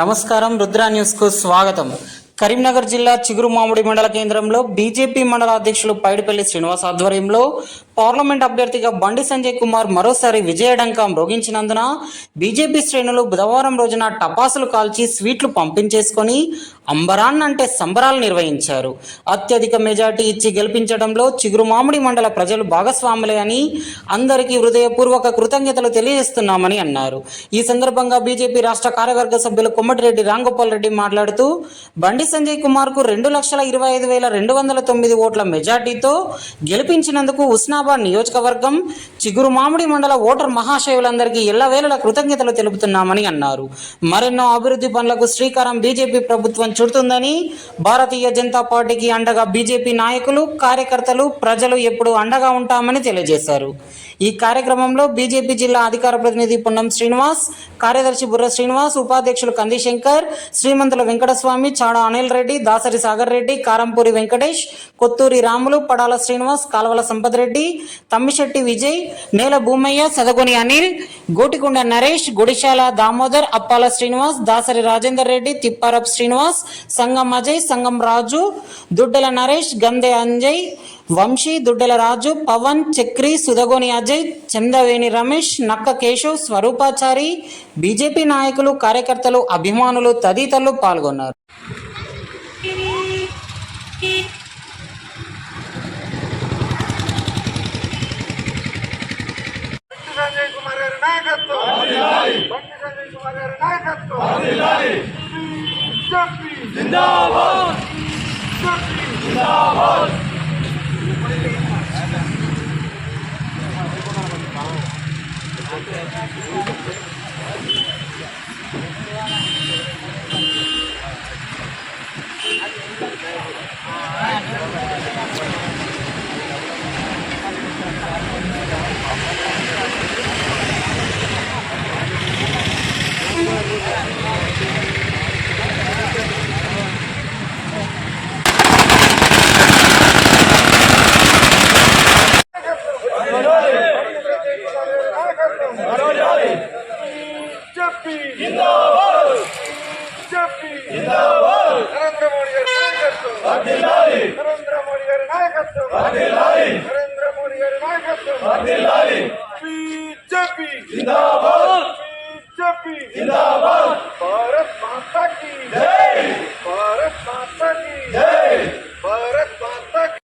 నమస్కారం, రుద్ర న్యూస్ కు స్వాగతం. కరీంనగర్ జిల్లా చిగురుమామిడి మండల కేంద్రంలో బీజేపీ మండల అధ్యక్షులు పైడిపల్లి శ్రీనివాస్ ఆధ్వర్యంలో పార్లమెంట్ అభ్యర్థిగా బండి సంజయ్ కుమార్ మరోసారి విజయడంకా మ్రోగించినందున బీజేపీ శ్రేణులు బుధవారం రోజున టపాసులు కాల్చి స్వీట్లు పంపించేసుకొని అంబరాన్నంటే సంబరాలు నిర్వహించారు. అత్యధిక మెజార్టీ ఇచ్చి గెలిపించడంలో చిగురుమామిడి మండల ప్రజలు భాగస్వాములే అని అందరికీ హృదయపూర్వక కృతజ్ఞతలు తెలియజేస్తున్నామని అన్నారు. ఈ సందర్భంగా బీజేపీ రాష్ట్ర కార్యవర్గ సభ్యులు కొమ్మటిరెడ్డి రాంగోపాల్ రెడ్డి మాట్లాడుతూ బండి సంజయ్ కుమార్ కు 2,25,209 ఓట్ల మెజార్టీతో గెలిపించినందుకు ఉస్నాబాద్ నియోజకవర్గం చిగురుమామిడి మండల ఓటర్ మహాశయులందరికీ ఎల్లవేళలా కృతజ్ఞతలు తెలుపుతున్నామని అన్నారు. మరెన్నో అభివృద్ధి పనులకు శ్రీకారం బీజేపీ ప్రభుత్వం చుడుతుందని, భారతీయ జనతా పార్టీకి అండగా బీజేపీ నాయకులు, కార్యకర్తలు, ప్రజలు ఎప్పుడూ అండగా ఉంటామని తెలియజేశారు. ఈ కార్యక్రమంలో బీజేపీ జిల్లా అధికార ప్రతినిధి పున్నం శ్రీనివాస్, కార్యదర్శి బుర్ర శ్రీనివాస్, ఉపాధ్యక్షులు కందిశంకర్, శ్రీమంతుల వెంకటస్వామి, చాడ అనిల్ రెడ్డి, దాసరి సాగర్ రెడ్డి, కారంపూరి వెంకటేష్, కొత్తూరి రాములు, పడాల శ్రీనివాస్, కాల్వల సంపత్ రెడ్డి, తమ్మిశెట్టి విజయ్, నేల భూమయ్య, సదగొని అనిల్, గోటికొండ నరేష్, గుడిశాల దామోదర్, అప్పాల శ్రీనివాస్, దాసరి రాజేందర్ రెడ్డి, తిప్పారప్ శ్రీనివాస్, సంగం అజయ్, సంగం రాజు, దుడ్డల నరేష్, గంధే అంజయ్, వంశీ, దుడ్డల రాజు, పవన్, చక్రి, సుదగోని అజయ్, చందవేణి రమేష్, నక్క కేశవ్, స్వరూపాచారి, బీజేపీ నాయకులు, కార్యకర్తలు, అభిమానులు తదితరులు పాల్గొన్నారు. भारत माता की जय, भारत माता की जय, भारत माता की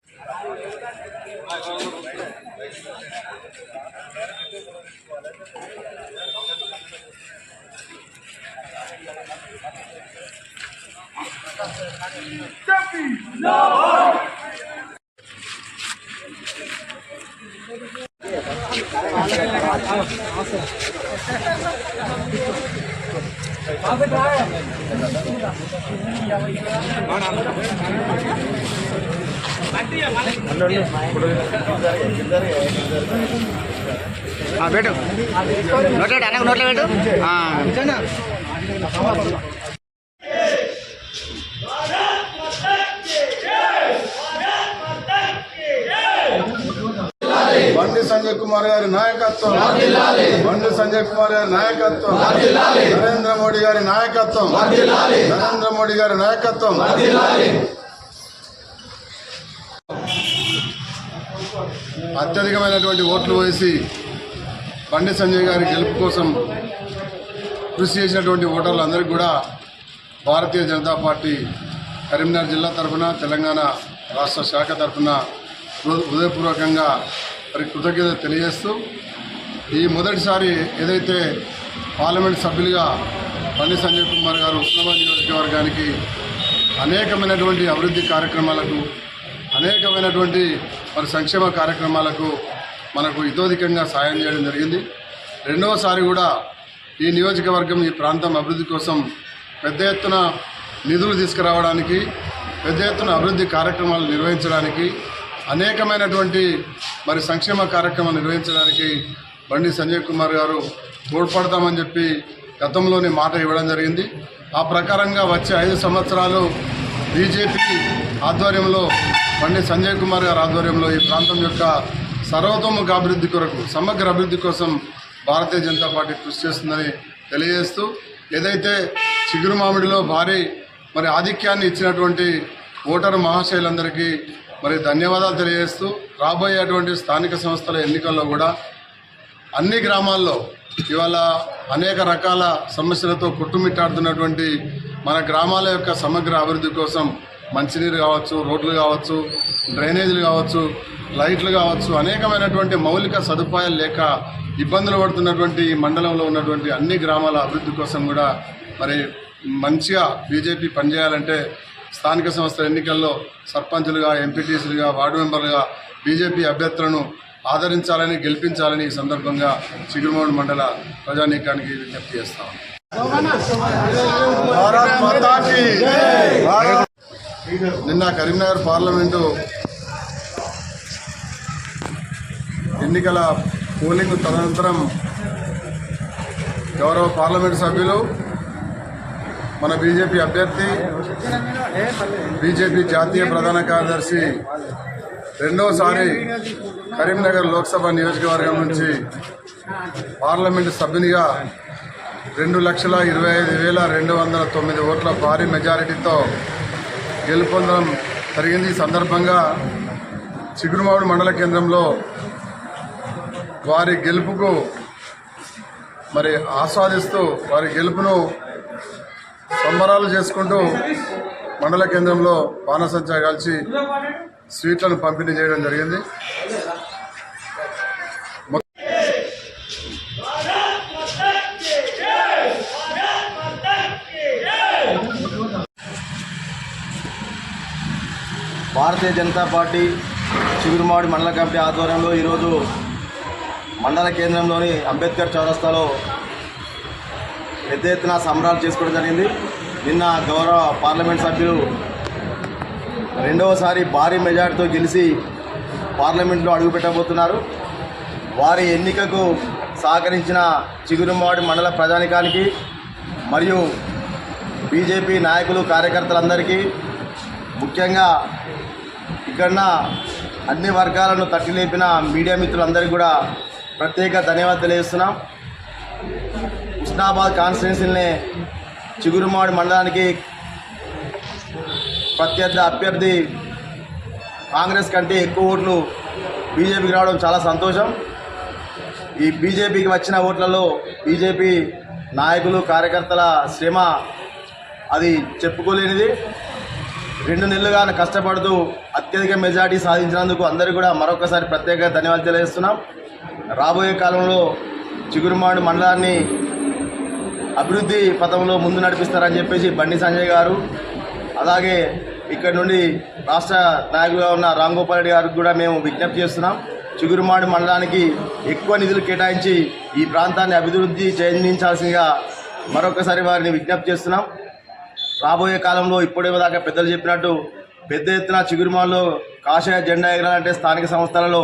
बेटू नोट अना नोट बेटू బండి సంజయ్ కుమార్ గారి నాయకత్వం, బండి సంజయ్ కుమార్ గారి నాయకత్వం, నరేంద్ర మోడీ గారి నాయకత్వం, నరేంద్ర మోడీ గారి నాయకత్వం. అత్యధికమైనటువంటి ఓట్లు వేసి బండి సంజయ్ గారి గెలుపు కోసం కృషి చేసినటువంటి ఓటర్లందరికీ కూడా భారతీయ జనతా పార్టీ కరీంనగర్ జిల్లా తరఫున, తెలంగాణ రాష్ట్ర శాఖ తరఫున హృదయపూర్వకంగా మరి కృతజ్ఞత తెలియజేస్తూ, ఈ మొదటిసారి ఏదైతే పార్లమెంట్ సభ్యులుగా బండి సంజయ్ కుమార్ గారు ఉస్నాబాద్ నియోజకవర్గానికి అనేకమైనటువంటి అభివృద్ధి కార్యక్రమాలకు, అనేకమైనటువంటి మరి సంక్షేమ కార్యక్రమాలకు మనకు ఇతోధికంగా సాయం చేయడం జరిగింది. రెండవసారి కూడా ఈ నియోజకవర్గం, ఈ ప్రాంతం అభివృద్ధి కోసం పెద్ద ఎత్తున నిధులు తీసుకురావడానికి, పెద్ద ఎత్తున అభివృద్ధి కార్యక్రమాలు నిర్వహించడానికి, అనేకమైనటువంటి మరి సంక్షేమ కార్యక్రమాలు నిర్వహించడానికి బండి సంజయ్ కుమార్ గారు తోడ్పడతామని చెప్పి గతంలోనే మాట ఇవ్వడం జరిగింది. ఆ ప్రకారంగా వచ్చే 5 సంవత్సరాలు బీజేపీ ఆధ్వర్యంలో, బండి సంజయ్ కుమార్ గారి ఆధ్వర్యంలో ఈ ప్రాంతం యొక్క సర్వతోముఖ అభివృద్ధి కొరకు, సమగ్ర అభివృద్ధి కోసం భారతీయ జనతా పార్టీ కృషి చేస్తుందని తెలియజేస్తూ, ఏదైతే చిగురుమామిడిలో భారీ మరి ఆధిక్యాన్ని ఇచ్చినటువంటి ఓటరు మహాశయులందరికీ మరి ధన్యవాదాలు తెలియజేస్తూ రాబోయేటువంటి స్థానిక సంస్థల ఎన్నికల్లో కూడా అన్ని గ్రామాల్లో ఇవాళ అనేక రకాల సమస్యలతో కొట్టుమిట్టాడుతున్నటువంటి మన గ్రామాల యొక్క సమగ్ర అభివృద్ధి కోసం మంచినీరు కావచ్చు, రోడ్లు కావచ్చు, డ్రైనేజీలు కావచ్చు, లైట్లు కావచ్చు, అనేకమైనటువంటి మౌలిక సదుపాయాలు లేక ఇబ్బందులు పడుతున్నటువంటి ఈ మండలంలో ఉన్నటువంటి అన్ని గ్రామాల అభివృద్ధి కోసం కూడా మరి మంచిగా బీజేపీ పనిచేయాలంటే స్థానిక సంస్థల ఎన్నికల్లో సర్పంచులుగా, ఎంపీటీసీలుగా, వార్డు మెంబర్లుగా బీజేపీ అభ్యర్థులను ఆదరించాలని, గెలిపించాలని ఈ సందర్భంగా చిగురుమామిడి మండల ప్రజానీకానికి విజ్ఞప్తి చేస్తాం. నిన్న కరీంనగర్ పార్లమెంటు ఎన్నికల పోలింగ్ తదనంతరం గౌరవ పార్లమెంటు సభ్యులు, మన బీజేపీ అభ్యర్థి, బీజేపీ జాతీయ ప్రధాన కార్యదర్శి రెండోసారి కరీంనగర్ లోక్సభ నియోజకవర్గం నుంచి పార్లమెంటు సభ్యునిగా 2,25,209 ఓట్ల భారీ మెజారిటీతో గెలుపొందడం జరిగింది. ఈ సందర్భంగా చిగురుమామిడి మండల కేంద్రంలో వారి గెలుపుకు మరి ఆస్వాదిస్తూ వారి గెలుపును సంబరాలు చేసుకుంటూ మండల కేంద్రంలో బాణసంచా కాల్చి స్వీట్లను పంపిణీ చేయడం జరిగింది. భారతీయ జనతా పార్టీ చిగురుమామిడి మండల కమిటీ ఆధ్వర్యంలో ఈరోజు మండల కేంద్రంలోని అంబేద్కర్ చౌరస్తాలో పెద్ద ఎత్తున సంబరాలు చేసుకోవడం జరిగింది. నిన్న గౌరవ పార్లమెంట్ సభ్యులు రెండవసారి భారీ మెజార్టీతో గెలిచి పార్లమెంట్లో అడుగుపెట్టబోతున్నారు. వారి ఎన్నికకు సహకరించిన చిగురుమామిడి మండల ప్రజానికానికి మరియు బీజేపీ నాయకులు, కార్యకర్తలందరికీ, ముఖ్యంగా ఇక్కడ అన్ని వర్గాలను తట్టిలేపిన మీడియా మిత్రులందరికీ కూడా ప్రత్యేక ధన్యవాదాలు తెలియజేస్తున్నాం. హుస్నాబాద్ కాన్స్టిట్యున్సీని చిగురుమామిడి మండలానికి ప్రత్యర్థి అభ్యర్థి కాంగ్రెస్ కంటే ఎక్కువ ఓట్లు బీజేపీకి రావడం చాలా సంతోషం. ఈ బీజేపీకి వచ్చిన ఓట్లలో బీజేపీ నాయకులు, కార్యకర్తల శ్రమ అది చెప్పుకోలేనిది. 2 నెలలుగా కష్టపడుతూ అత్యధిక మెజార్టీ సాధించినందుకు అందరికీ కూడా మరొకసారి ప్రత్యేక ధన్యవాదాలు తెలియజేస్తున్నాం. రాబోయే కాలంలో చిగురుమామిడి మండలాన్ని అభివృద్ధి పథంలో ముందు నడిపిస్తారని చెప్పేసి బండి సంజయ్ గారు, అలాగే ఇక్కడ నుండి రాష్ట్ర నాయకులుగా ఉన్న రామ్ గోపాల్ రెడ్డి గారికి కూడా మేము విజ్ఞప్తి చేస్తున్నాం. చిగురుమామిడి మండలానికి ఎక్కువ నిధులు కేటాయించి ఈ ప్రాంతాన్ని అభివృద్ధి చెందించాల్సిందిగా మరొకసారి వారిని విజ్ఞప్తి చేస్తున్నాం. రాబోయే కాలంలో ఇప్పుడే దాకా పెద్దలు చెప్పినట్టు పెద్ద ఎత్తున చిగురుమామిడిలో కాషాయ జెండా ఎగరాలంటే స్థానిక సంస్థలలో